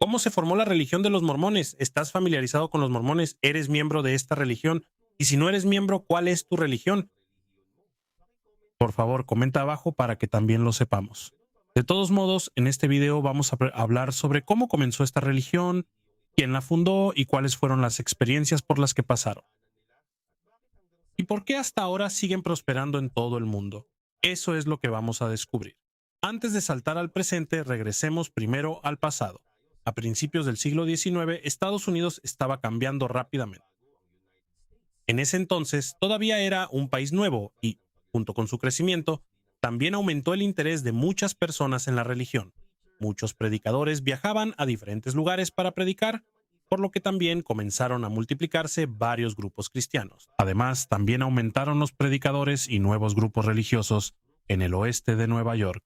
¿Cómo se formó la religión de los mormones? ¿Estás familiarizado con los mormones? ¿Eres miembro de esta religión? Y si no eres miembro, ¿cuál es tu religión? Por favor, comenta abajo para que también lo sepamos. De todos modos, en este video vamos a hablar sobre cómo comenzó esta religión, quién la fundó y cuáles fueron las experiencias por las que pasaron. ¿Y por qué hasta ahora siguen prosperando en todo el mundo? Eso es lo que vamos a descubrir. Antes de saltar al presente, regresemos primero al pasado. A principios del siglo XIX, Estados Unidos estaba cambiando rápidamente. En ese entonces, todavía era un país nuevo y, junto con su crecimiento, también aumentó el interés de muchas personas en la religión. Muchos predicadores viajaban a diferentes lugares para predicar, por lo que también comenzaron a multiplicarse varios grupos cristianos. Además, también aumentaron los predicadores y nuevos grupos religiosos en el oeste de Nueva York,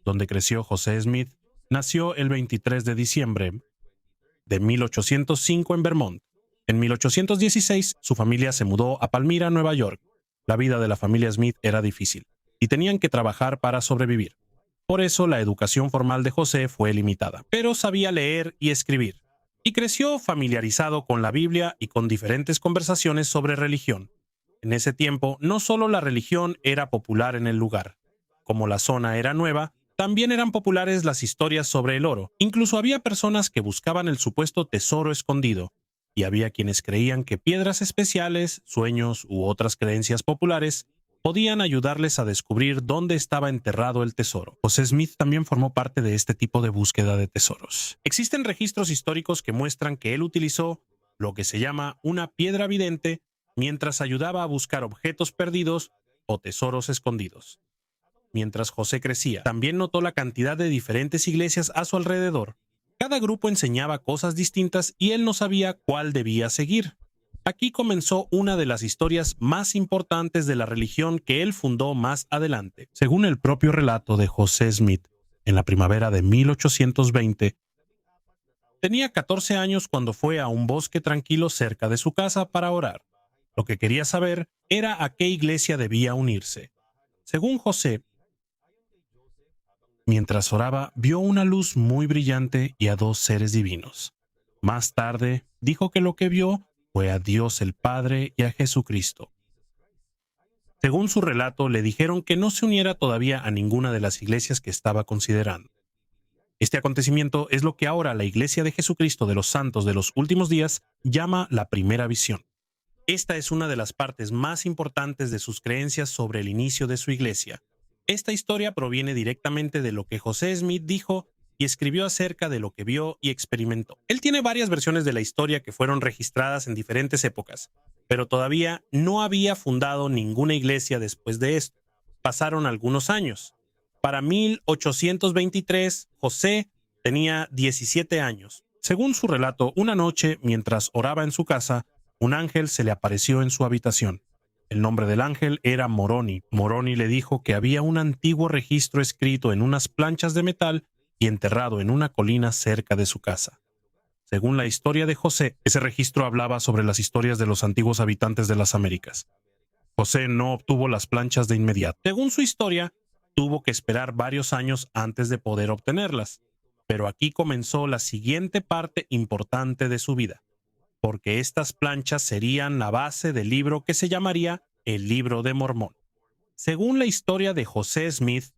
donde creció José Smith. Nació el 23 de diciembre de 1805 en Vermont. En 1816, su familia se mudó a Palmyra, Nueva York. La vida de la familia Smith era difícil y tenían que trabajar para sobrevivir. Por eso la educación formal de José fue limitada, pero sabía leer y escribir, y creció familiarizado con la Biblia y con diferentes conversaciones sobre religión. En ese tiempo, no solo la religión era popular en el lugar. Como la zona era nueva, también eran populares las historias sobre el oro. Incluso había personas que buscaban el supuesto tesoro escondido, y había quienes creían que piedras especiales, sueños u otras creencias populares podían ayudarles a descubrir dónde estaba enterrado el tesoro. José Smith también formó parte de este tipo de búsqueda de tesoros. Existen registros históricos que muestran que él utilizó lo que se llama una piedra vidente mientras ayudaba a buscar objetos perdidos o tesoros escondidos. Mientras José crecía, también notó la cantidad de diferentes iglesias a su alrededor. Cada grupo enseñaba cosas distintas y él no sabía cuál debía seguir. Aquí comenzó una de las historias más importantes de la religión que él fundó más adelante. Según el propio relato de José Smith, en la primavera de 1820, tenía 14 años cuando fue a un bosque tranquilo cerca de su casa para orar. Lo que quería saber era a qué iglesia debía unirse. Según José, mientras oraba, vio una luz muy brillante y a dos seres divinos. Más tarde, dijo que lo que vio fue a Dios el Padre y a Jesucristo. Según su relato, le dijeron que no se uniera todavía a ninguna de las iglesias que estaba considerando. Este acontecimiento es lo que ahora la Iglesia de Jesucristo de los Santos de los Últimos Días llama la primera visión. Esta es una de las partes más importantes de sus creencias sobre el inicio de su iglesia. Esta historia proviene directamente de lo que José Smith dijo y escribió acerca de lo que vio y experimentó. Él tiene varias versiones de la historia que fueron registradas en diferentes épocas, pero todavía no había fundado ninguna iglesia después de esto. Pasaron algunos años. Para 1823, José tenía 17 años. Según su relato, una noche, mientras oraba en su casa, un ángel se le apareció en su habitación. El nombre del ángel era Moroni. Moroni le dijo que había un antiguo registro escrito en unas planchas de metal y enterrado en una colina cerca de su casa. Según la historia de José, ese registro hablaba sobre las historias de los antiguos habitantes de las Américas. José no obtuvo las planchas de inmediato. Según su historia, tuvo que esperar varios años antes de poder obtenerlas. Pero aquí comenzó la siguiente parte importante de su vida, porque estas planchas serían la base del libro que se llamaría el Libro de Mormón. Según la historia de José Smith,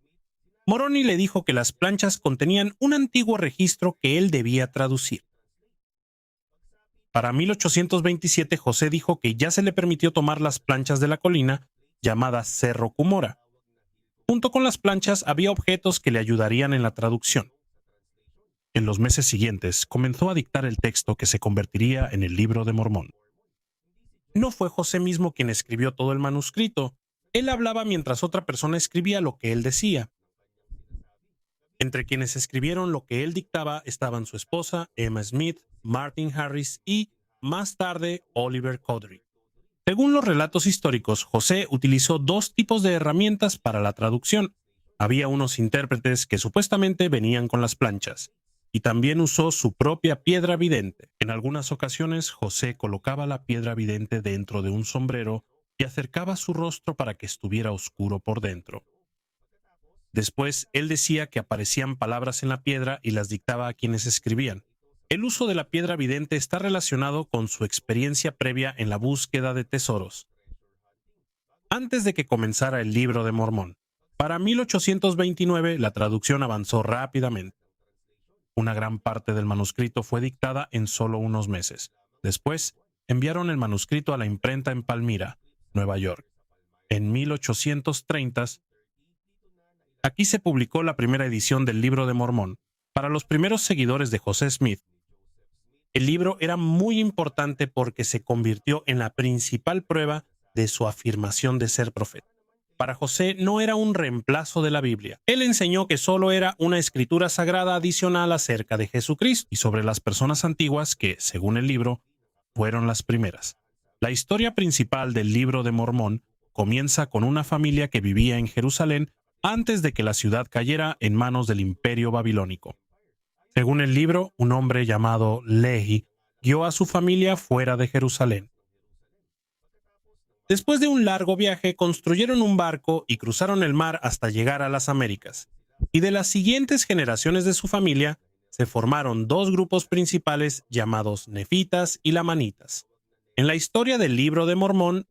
Moroni le dijo que las planchas contenían un antiguo registro que él debía traducir. Para 1827, José dijo que ya se le permitió tomar las planchas de la colina llamada Cerro Cumora. Junto con las planchas había objetos que le ayudarían en la traducción. En los meses siguientes, comenzó a dictar el texto que se convertiría en el Libro de Mormón. No fue José mismo quien escribió todo el manuscrito. Él hablaba mientras otra persona escribía lo que él decía. Entre quienes escribieron lo que él dictaba estaban su esposa, Emma Smith, Martin Harris y, más tarde, Oliver Cowdery. Según los relatos históricos, José utilizó dos tipos de herramientas para la traducción. Había unos intérpretes que supuestamente venían con las planchas, y también usó su propia piedra vidente. En algunas ocasiones, José colocaba la piedra vidente dentro de un sombrero y acercaba su rostro para que estuviera oscuro por dentro. Después, él decía que aparecían palabras en la piedra y las dictaba a quienes escribían. El uso de la piedra vidente está relacionado con su experiencia previa en la búsqueda de tesoros, antes de que comenzara el Libro de Mormón. Para 1829, la traducción avanzó rápidamente. Una gran parte del manuscrito fue dictada en solo unos meses. Después, enviaron el manuscrito a la imprenta en Palmyra, Nueva York. En 1830, aquí se publicó la primera edición del Libro de Mormón. Para los primeros seguidores de José Smith, el libro era muy importante porque se convirtió en la principal prueba de su afirmación de ser profeta. Para José no era un reemplazo de la Biblia. Él enseñó que solo era una escritura sagrada adicional acerca de Jesucristo y sobre las personas antiguas que, según el libro, fueron las primeras. La historia principal del Libro de Mormón comienza con una familia que vivía en Jerusalén antes de que la ciudad cayera en manos del Imperio Babilónico. Según el libro, un hombre llamado Lehi guió a su familia fuera de Jerusalén. Después de un largo viaje, construyeron un barco y cruzaron el mar hasta llegar a las Américas. Y de las siguientes generaciones de su familia, se formaron dos grupos principales llamados nefitas y lamanitas. En la historia del Libro de Mormón,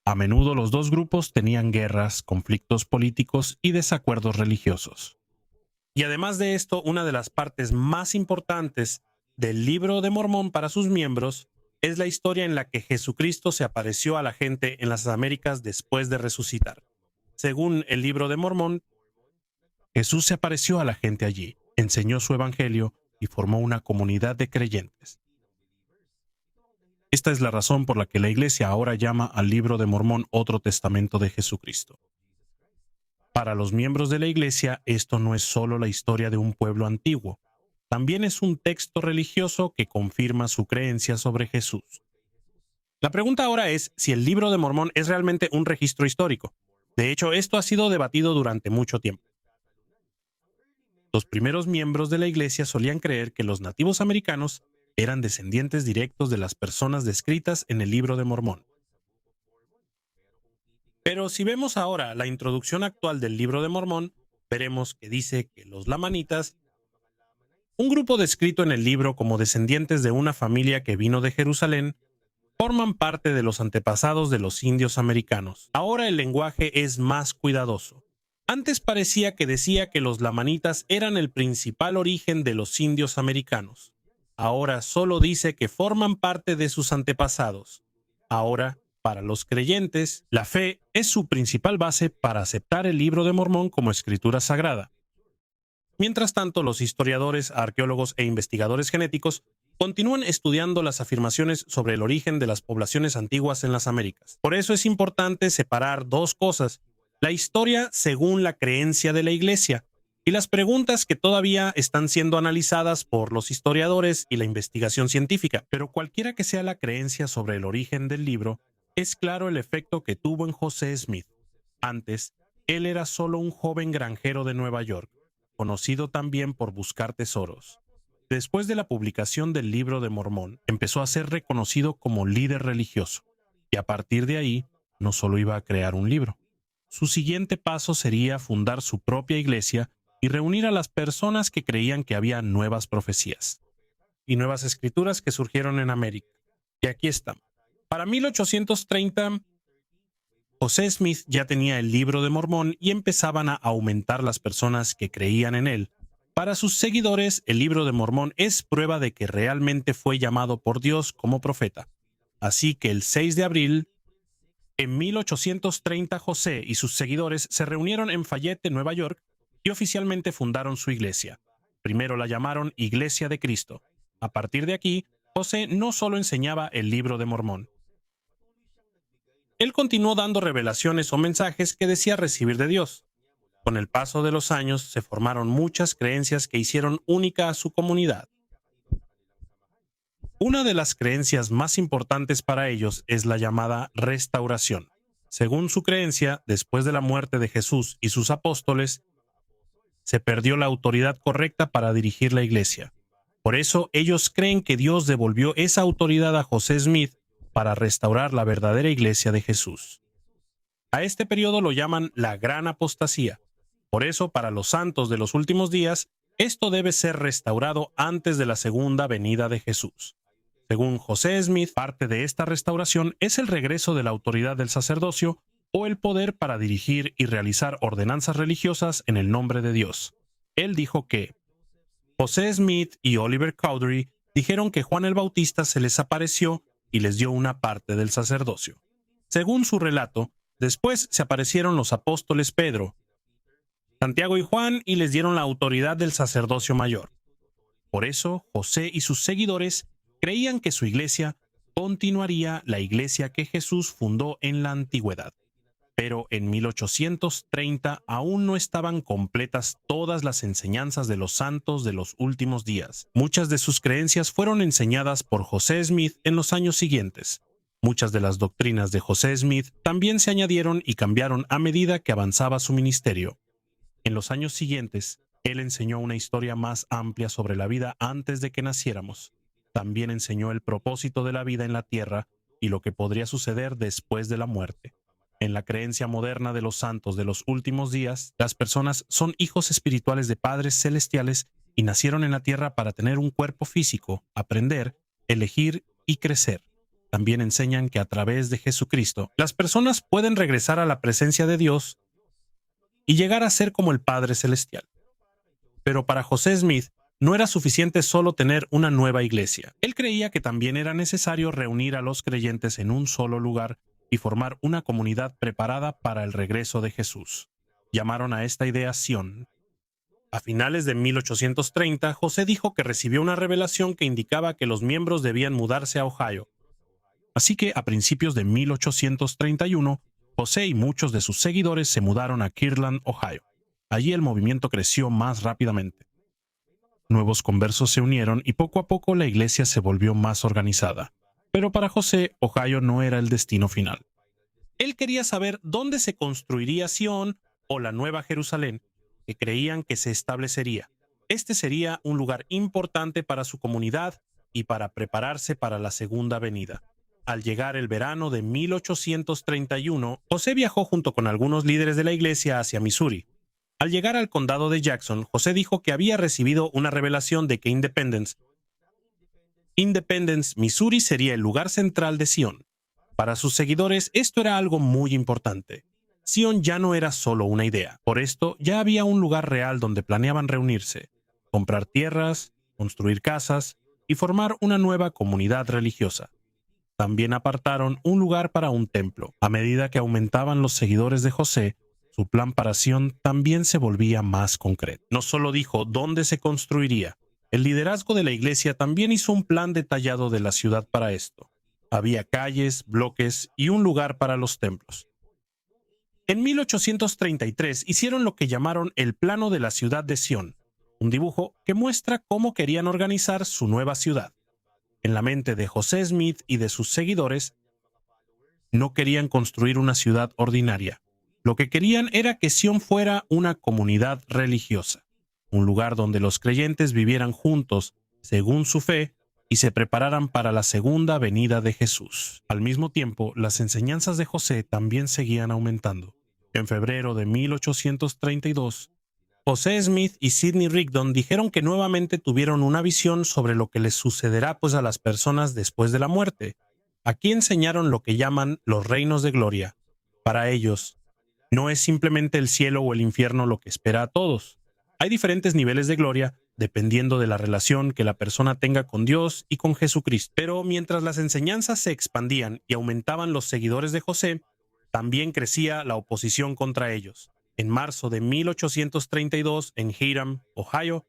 a menudo los dos grupos tenían guerras, conflictos políticos y desacuerdos religiosos. Y además de esto, una de las partes más importantes del Libro de Mormón para sus miembros es la historia en la que Jesucristo se apareció a la gente en las Américas después de resucitar. Según el Libro de Mormón, Jesús se apareció a la gente allí, enseñó su evangelio y formó una comunidad de creyentes. Esta es la razón por la que la Iglesia ahora llama al Libro de Mormón otro testamento de Jesucristo. Para los miembros de la Iglesia, esto no es solo la historia de un pueblo antiguo, también es un texto religioso que confirma su creencia sobre Jesús. La pregunta ahora es si el Libro de Mormón es realmente un registro histórico. De hecho, esto ha sido debatido durante mucho tiempo. Los primeros miembros de la Iglesia solían creer que los nativos americanos eran descendientes directos de las personas descritas en el Libro de Mormón. Pero si vemos ahora la introducción actual del Libro de Mormón, veremos que dice que los lamanitas, un grupo descrito en el libro como descendientes de una familia que vino de Jerusalén, forman parte de los antepasados de los indios americanos. Ahora el lenguaje es más cuidadoso. Antes parecía que decía que los lamanitas eran el principal origen de los indios americanos. Ahora solo dice que forman parte de sus antepasados. Ahora, para los creyentes, la fe es su principal base para aceptar el Libro de Mormón como escritura sagrada. Mientras tanto, los historiadores, arqueólogos e investigadores genéticos continúan estudiando las afirmaciones sobre el origen de las poblaciones antiguas en las Américas. Por eso es importante separar dos cosas: la historia según la creencia de la Iglesia y las preguntas que todavía están siendo analizadas por los historiadores y la investigación científica. Pero cualquiera que sea la creencia sobre el origen del libro, es claro el efecto que tuvo en José Smith. Antes, él era solo un joven granjero de Nueva York, conocido también por buscar tesoros. Después de la publicación del Libro de Mormón, empezó a ser reconocido como líder religioso, y a partir de ahí, no solo iba a crear un libro. Su siguiente paso sería fundar su propia iglesia y reunir a las personas que creían que había nuevas profecías y nuevas escrituras que surgieron en América. Y aquí están. Para 1830, José Smith ya tenía el Libro de Mormón y empezaban a aumentar las personas que creían en él. Para sus seguidores, el Libro de Mormón es prueba de que realmente fue llamado por Dios como profeta. Así que el 6 de abril, en 1830, José y sus seguidores se reunieron en Fayette, Nueva York, y oficialmente fundaron su iglesia. Primero la llamaron Iglesia de Cristo. A partir de aquí, José no solo enseñaba el Libro de Mormón. Él continuó dando revelaciones o mensajes que decía recibir de Dios. Con el paso de los años se formaron muchas creencias que hicieron única a su comunidad. Una de las creencias más importantes para ellos es la llamada restauración. Según su creencia, después de la muerte de Jesús y sus apóstoles, se perdió la autoridad correcta para dirigir la iglesia. Por eso ellos creen que Dios devolvió esa autoridad a José Smith para restaurar la verdadera iglesia de Jesús. A este periodo lo llaman la Gran Apostasía. Por eso, para los santos de los últimos días, Esto debe ser restaurado antes de la segunda venida de Jesús. Según José Smith, parte de esta restauración es el regreso de la autoridad del sacerdocio o el poder para dirigir y realizar ordenanzas religiosas en el nombre de Dios. Él dijo que José Smith y Oliver Cowdery dijeron que Juan el Bautista se les apareció y les dio una parte del sacerdocio. Según su relato, después se aparecieron los apóstoles Pedro, Santiago y Juan y les dieron la autoridad del sacerdocio mayor. Por eso, José y sus seguidores creían que su iglesia continuaría la iglesia que Jesús fundó en la antigüedad. Pero en 1830 aún no estaban completas todas las enseñanzas de los santos de los últimos días. Muchas de sus creencias fueron enseñadas por José Smith en los años siguientes. Muchas de las doctrinas de José Smith también se añadieron y cambiaron a medida que avanzaba su ministerio. En los años siguientes, él enseñó una historia más amplia sobre la vida antes de que naciéramos. También enseñó el propósito de la vida en la tierra y lo que podría suceder después de la muerte. En la creencia moderna de los santos de los últimos días, las personas son hijos espirituales de padres celestiales y nacieron en la tierra para tener un cuerpo físico, aprender, elegir y crecer. También enseñan que a través de Jesucristo, las personas pueden regresar a la presencia de Dios y llegar a ser como el Padre Celestial. Pero para José Smith, no era suficiente solo tener una nueva iglesia. Él creía que también era necesario reunir a los creyentes en un solo lugar y formar una comunidad preparada para el regreso de Jesús. Llamaron a esta idea Sion. A finales de 1830, José dijo que recibió una revelación que indicaba que los miembros debían mudarse a Ohio. Así que a principios de 1831, José y muchos de sus seguidores se mudaron a Kirtland, Ohio. Allí el movimiento creció más rápidamente. Nuevos conversos se unieron y poco a poco la iglesia se volvió más organizada. Pero para José, Ohio no era el destino final. Él quería saber dónde se construiría Sion o la Nueva Jerusalén, que creían que se establecería. Este sería un lugar importante para su comunidad y para prepararse para la segunda venida. Al llegar el verano de 1831, José viajó junto con algunos líderes de la iglesia hacia Missouri. Al llegar al condado de Jackson, José dijo que había recibido una revelación de que Independence, Missouri sería el lugar central de Sion. Para sus seguidores, esto era algo muy importante. Sion ya no era solo una idea. Por esto, ya había un lugar real donde planeaban reunirse, comprar tierras, construir casas y formar una nueva comunidad religiosa. También apartaron un lugar para un templo. A medida que aumentaban los seguidores de José, su plan para Sion también se volvía más concreto. No solo dijo dónde se construiría. El liderazgo de la iglesia también hizo un plan detallado de la ciudad para esto. Había calles, bloques y un lugar para los templos. En 1833 hicieron lo que llamaron el Plano de la Ciudad de Sion, un dibujo que muestra cómo querían organizar su nueva ciudad. En la mente de José Smith y de sus seguidores, no querían construir una ciudad ordinaria. Lo que querían era que Sion fuera una comunidad religiosa, un lugar donde los creyentes vivieran juntos según su fe y se prepararan para la segunda venida de Jesús. Al mismo tiempo, las enseñanzas de José también seguían aumentando. En febrero de 1832, José Smith y Sidney Rigdon dijeron que nuevamente tuvieron una visión sobre lo que les sucederá a las personas después de la muerte. Aquí enseñaron lo que llaman los reinos de gloria. Para ellos, no es simplemente el cielo o el infierno lo que espera a todos. Hay diferentes niveles de gloria dependiendo de la relación que la persona tenga con Dios y con Jesucristo. Pero mientras las enseñanzas se expandían y aumentaban los seguidores de José, también crecía la oposición contra ellos. En marzo de 1832, en Hiram, Ohio,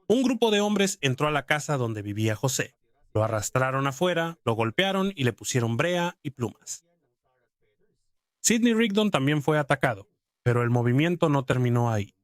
un grupo de hombres entró a la casa donde vivía José. Lo arrastraron afuera, lo golpearon y le pusieron brea y plumas. Sidney Rigdon también fue atacado, pero el movimiento no terminó ahí.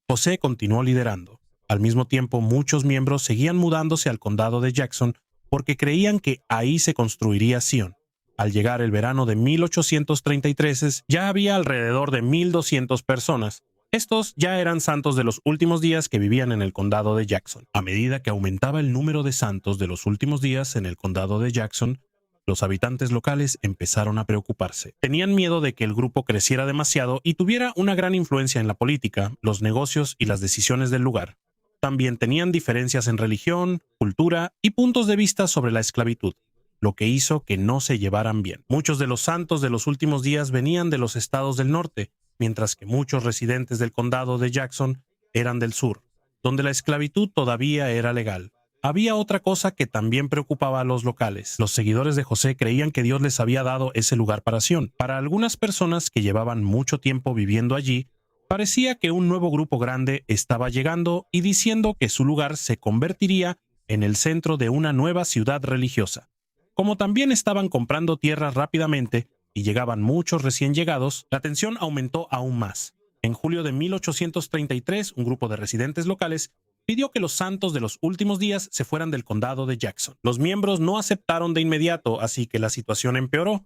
José continuó liderando. Al mismo tiempo, muchos miembros seguían mudándose al condado de Jackson porque creían que ahí se construiría Sion. Al llegar el verano de 1833, ya había alrededor de 1,200 personas. Estos ya eran santos de los últimos días que vivían en el condado de Jackson. A medida que aumentaba el número de santos de los últimos días en el condado de Jackson, los habitantes locales empezaron a preocuparse. Tenían miedo de que el grupo creciera demasiado y tuviera una gran influencia en la política, los negocios y las decisiones del lugar. también tenían diferencias en religión, cultura y puntos de vista sobre la esclavitud, lo que hizo que no se llevaran bien. Muchos de los santos de los últimos días venían de los estados del norte, mientras que muchos residentes del condado de Jackson eran del sur, donde la esclavitud todavía era legal. Había otra cosa que también preocupaba a los locales. Los seguidores de José creían que Dios les había dado ese lugar para Sión. Para algunas personas que llevaban mucho tiempo viviendo allí, parecía que un nuevo grupo grande estaba llegando y diciendo que su lugar se convertiría en el centro de una nueva ciudad religiosa. Como también estaban comprando tierras rápidamente y llegaban muchos recién llegados, la tensión aumentó aún más. En julio de 1833, un grupo de residentes locales pidió que los santos de los últimos días se fueran del condado de Jackson. Los miembros no aceptaron de inmediato, así que la situación empeoró.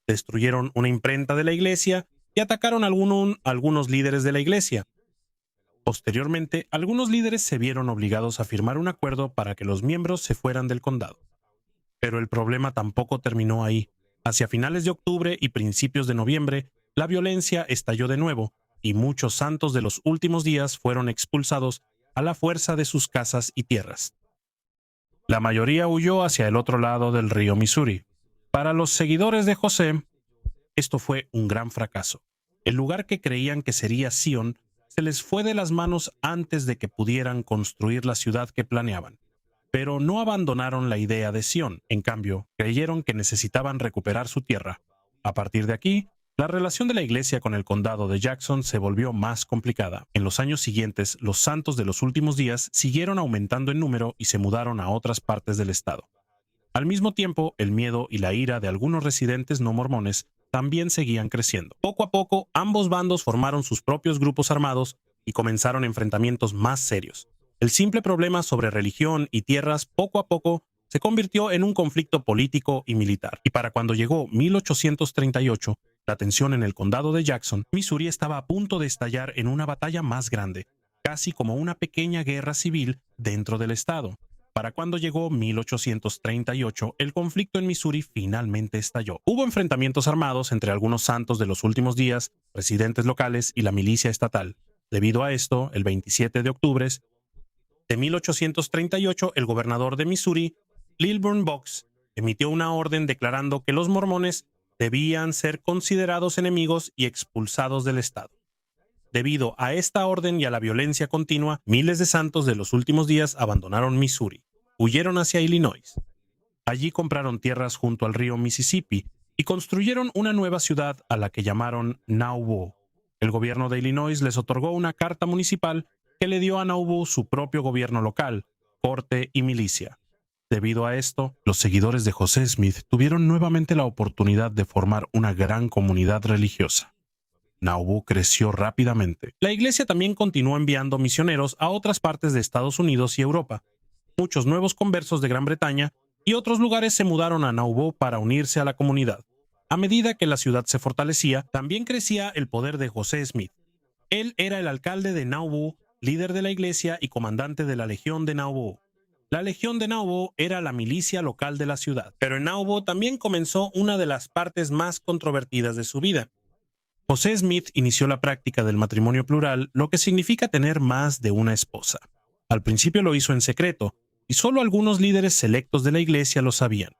Destruyeron una imprenta de la iglesia y atacaron a algunos líderes de la iglesia. Posteriormente, algunos líderes se vieron obligados a firmar un acuerdo para que los miembros se fueran del condado. Pero el problema tampoco terminó ahí. Hacia finales de octubre y principios de noviembre, la violencia estalló de nuevo y muchos santos de los últimos días fueron expulsados a la fuerza de sus casas y tierras. La mayoría huyó hacia el otro lado del río Missouri. Para los seguidores de José, esto fue un gran fracaso. El lugar que creían que sería Sión se les fue de las manos antes de que pudieran construir la ciudad que planeaban. Pero no abandonaron la idea de Sión. En cambio, creyeron que necesitaban recuperar su tierra. A partir de aquí, la relación de la iglesia con el condado de Jackson se volvió más complicada. En los años siguientes, los santos de los últimos días siguieron aumentando en número y se mudaron a otras partes del estado. Al mismo tiempo, el miedo y la ira de algunos residentes no mormones también seguían creciendo. Poco a poco, ambos bandos formaron sus propios grupos armados y comenzaron enfrentamientos más serios. El simple problema sobre religión y tierras poco a poco se convirtió en un conflicto político y militar. Y para cuando llegó 1838, la tensión en el condado de Jackson, Missouri estaba a punto de estallar en una batalla más grande, casi como una pequeña guerra civil dentro del estado. Para cuando llegó 1838, el conflicto en Missouri finalmente estalló. Hubo enfrentamientos armados entre algunos santos de los últimos días, residentes locales y la milicia estatal. Debido a esto, el 27 de octubre de 1838, el gobernador de Missouri, Lilburn Boggs, emitió una orden declarando que los mormones debían ser considerados enemigos y expulsados del estado. Debido a esta orden y a la violencia continua, miles de santos de los últimos días abandonaron Missouri, huyeron hacia Illinois. Allí compraron tierras junto al río Mississippi y construyeron una nueva ciudad a la que llamaron Nauvoo. El gobierno de Illinois les otorgó una carta municipal que le dio a Nauvoo su propio gobierno local, corte y milicia. Debido a esto, los seguidores de José Smith tuvieron nuevamente la oportunidad de formar una gran comunidad religiosa. Nauvoo creció rápidamente. La iglesia también continuó enviando misioneros a otras partes de Estados Unidos y Europa. Muchos nuevos conversos de Gran Bretaña y otros lugares se mudaron a Nauvoo para unirse a la comunidad. A medida que la ciudad se fortalecía, también crecía el poder de José Smith. Él era el alcalde de Nauvoo, líder de la iglesia y comandante de la Legión de Nauvoo. La Legión de Nauvoo era la milicia local de la ciudad, pero en Nauvoo también comenzó una de las partes más controvertidas de su vida. José Smith inició la práctica del matrimonio plural, lo que significa tener más de una esposa. Al principio lo hizo en secreto, y solo algunos líderes selectos de la iglesia lo sabían.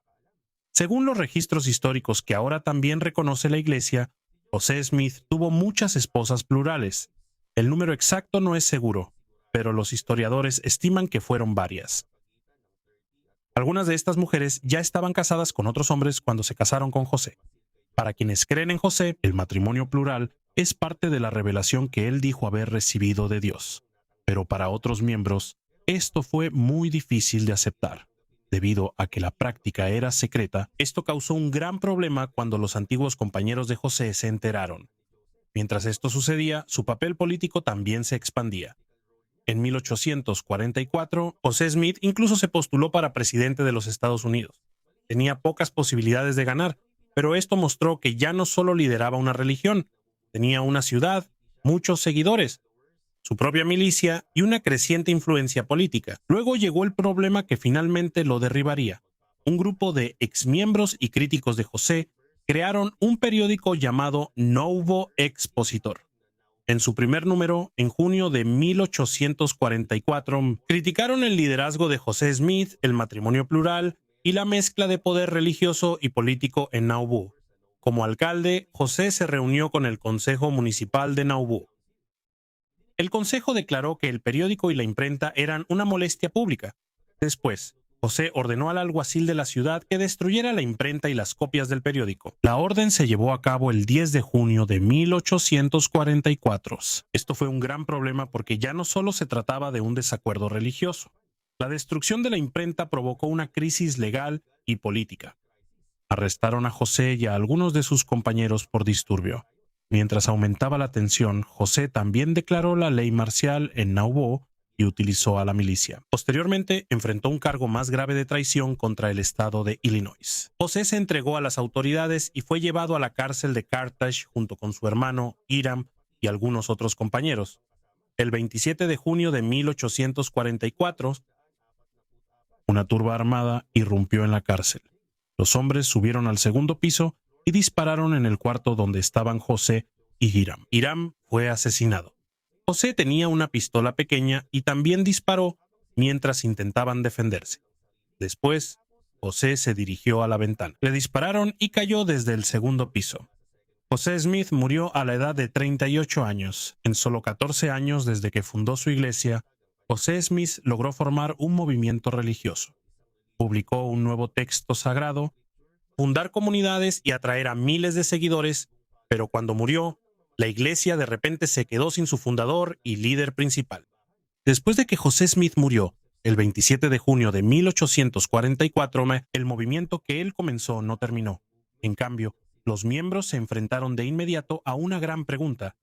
Según los registros históricos que ahora también reconoce la iglesia, José Smith tuvo muchas esposas plurales. El número exacto no es seguro, pero los historiadores estiman que fueron varias. Algunas de estas mujeres ya estaban casadas con otros hombres cuando se casaron con José. Para quienes creen en José, el matrimonio plural es parte de la revelación que él dijo haber recibido de Dios. Pero para otros miembros, esto fue muy difícil de aceptar. Debido a que la práctica era secreta, esto causó un gran problema cuando los antiguos compañeros de José se enteraron. Mientras esto sucedía, su papel político también se expandía. En 1844, José Smith incluso se postuló para presidente de los Estados Unidos. Tenía pocas posibilidades de ganar, pero esto mostró que ya no solo lideraba una religión, tenía una ciudad, muchos seguidores, su propia milicia y una creciente influencia política. Luego llegó el problema que finalmente lo derribaría. Un grupo de exmiembros y críticos de José crearon un periódico llamado Nouveau Expositor. en su primer número, en junio de 1844, criticaron el liderazgo de José Smith, el matrimonio plural y la mezcla de poder religioso y político en Nauvoo. Como alcalde, José se reunió con el Consejo Municipal de Nauvoo. El consejo declaró que el periódico y la imprenta eran una molestia pública. Después, José ordenó al alguacil de la ciudad que destruyera la imprenta y las copias del periódico. La orden se llevó a cabo el 10 de junio de 1844. Esto fue un gran problema porque ya no solo se trataba de un desacuerdo religioso. La destrucción de la imprenta provocó una crisis legal y política. Arrestaron a José y a algunos de sus compañeros por disturbio. Mientras aumentaba la tensión, José también declaró la ley marcial en Nauvoo y utilizó a la milicia. Posteriormente, enfrentó un cargo más grave de traición contra el estado de Illinois. José se entregó a las autoridades y fue llevado a la cárcel de Carthage junto con su hermano Hiram y algunos otros compañeros. El 27 de junio de 1844, una turba armada irrumpió en la cárcel. Los hombres subieron al segundo piso y dispararon en el cuarto donde estaban José y Hiram. Hiram fue asesinado. José tenía una pistola pequeña y también disparó mientras intentaban defenderse. Después, José se dirigió a la ventana. Le dispararon y cayó desde el segundo piso. José Smith murió a la edad de 38 años. En solo 14 años desde que fundó su iglesia, José Smith logró formar un movimiento religioso. Publicó un nuevo texto sagrado, fundar comunidades y atraer a miles de seguidores, pero cuando murió, la iglesia de repente se quedó sin su fundador y líder principal. Después de que José Smith murió, el 27 de junio de 1844, el movimiento que él comenzó no terminó. En cambio, los miembros se enfrentaron de inmediato a una gran pregunta: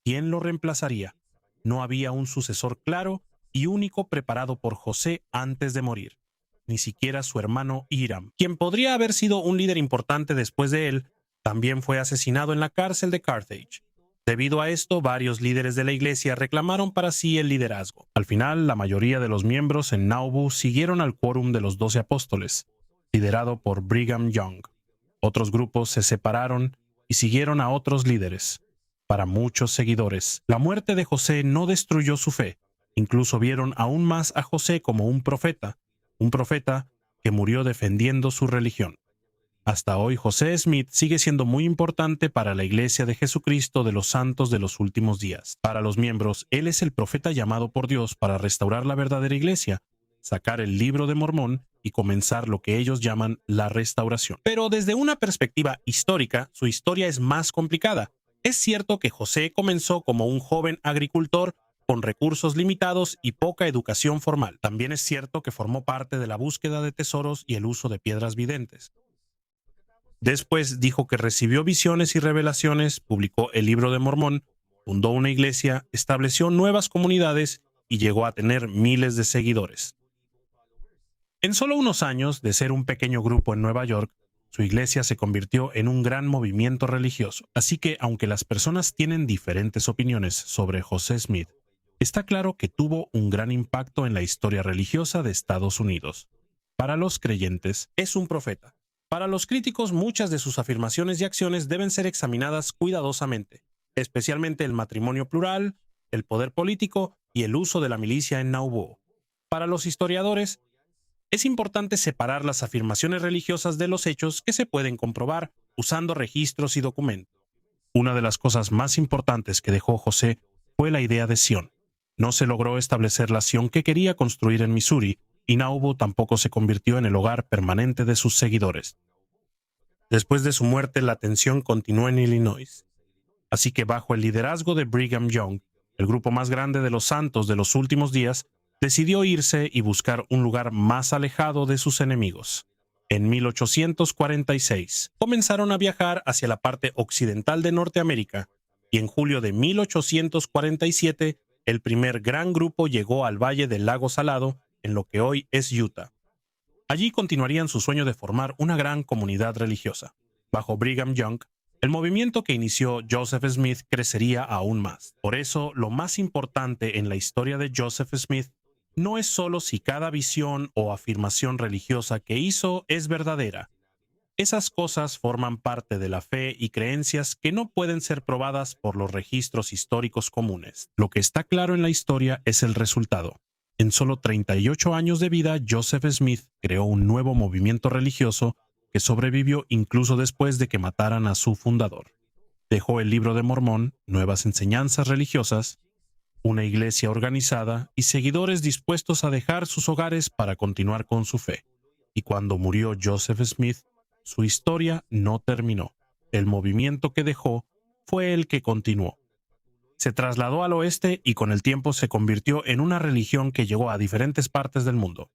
¿quién lo reemplazaría? No había un sucesor claro y único preparado por José antes de morir. Ni siquiera su hermano Hiram, quien podría haber sido un líder importante después de él, también fue asesinado en la cárcel de Carthage. Debido a esto, varios líderes de la iglesia reclamaron para sí el liderazgo. Al final, la mayoría de los miembros en Nauvoo siguieron al quórum de los 12 apóstoles, liderado por Brigham Young. Otros grupos se separaron y siguieron a otros líderes. Para muchos seguidores, la muerte de José no destruyó su fe. Incluso vieron aún más a José como un profeta que murió defendiendo su religión. Hasta hoy, José Smith sigue siendo muy importante para la Iglesia de Jesucristo de los Santos de los Últimos Días. Para los miembros, él es el profeta llamado por Dios para restaurar la verdadera Iglesia, sacar el Libro de Mormón y comenzar lo que ellos llaman la restauración. Pero desde una perspectiva histórica, su historia es más complicada. Es cierto que José comenzó como un joven agricultor con recursos limitados y poca educación formal. También es cierto que formó parte de la búsqueda de tesoros y el uso de piedras videntes. Después dijo que recibió visiones y revelaciones, publicó el Libro de Mormón, fundó una iglesia, estableció nuevas comunidades y llegó a tener miles de seguidores. En solo unos años de ser un pequeño grupo en Nueva York, su iglesia se convirtió en un gran movimiento religioso. Así que, aunque las personas tienen diferentes opiniones sobre José Smith, está claro que tuvo un gran impacto en la historia religiosa de Estados Unidos. Para los creyentes, es un profeta. Para los críticos, muchas de sus afirmaciones y acciones deben ser examinadas cuidadosamente, especialmente el matrimonio plural, el poder político y el uso de la milicia en Nauvoo. Para los historiadores, es importante separar las afirmaciones religiosas de los hechos que se pueden comprobar usando registros y documentos. Una de las cosas más importantes que dejó José fue la idea de Sión. No se logró establecer la Sión que quería construir en Missouri, y Nauvoo tampoco se convirtió en el hogar permanente de sus seguidores. Después de su muerte, la tensión continuó en Illinois. Así que bajo el liderazgo de Brigham Young, el grupo más grande de los santos de los últimos días, decidió irse y buscar un lugar más alejado de sus enemigos. En 1846, comenzaron a viajar hacia la parte occidental de Norteamérica, y en julio de 1847, el primer gran grupo llegó al Valle del Lago Salado, en lo que hoy es Utah. Allí continuarían su sueño de formar una gran comunidad religiosa. Bajo Brigham Young, el movimiento que inició Joseph Smith crecería aún más. Por eso, lo más importante en la historia de Joseph Smith no es solo si cada visión o afirmación religiosa que hizo es verdadera, Esas cosas forman parte de la fe y creencias que no pueden ser probadas por los registros históricos comunes. Lo que está claro en la historia es el resultado. En solo 38 años de vida, Joseph Smith creó un nuevo movimiento religioso que sobrevivió incluso después de que mataran a su fundador. Dejó el Libro de Mormón, nuevas enseñanzas religiosas, una iglesia organizada y seguidores dispuestos a dejar sus hogares para continuar con su fe. Y cuando murió Joseph Smith, su historia no terminó. El movimiento que dejó fue el que continuó. Se trasladó al oeste y con el tiempo se convirtió en una religión que llegó a diferentes partes del mundo.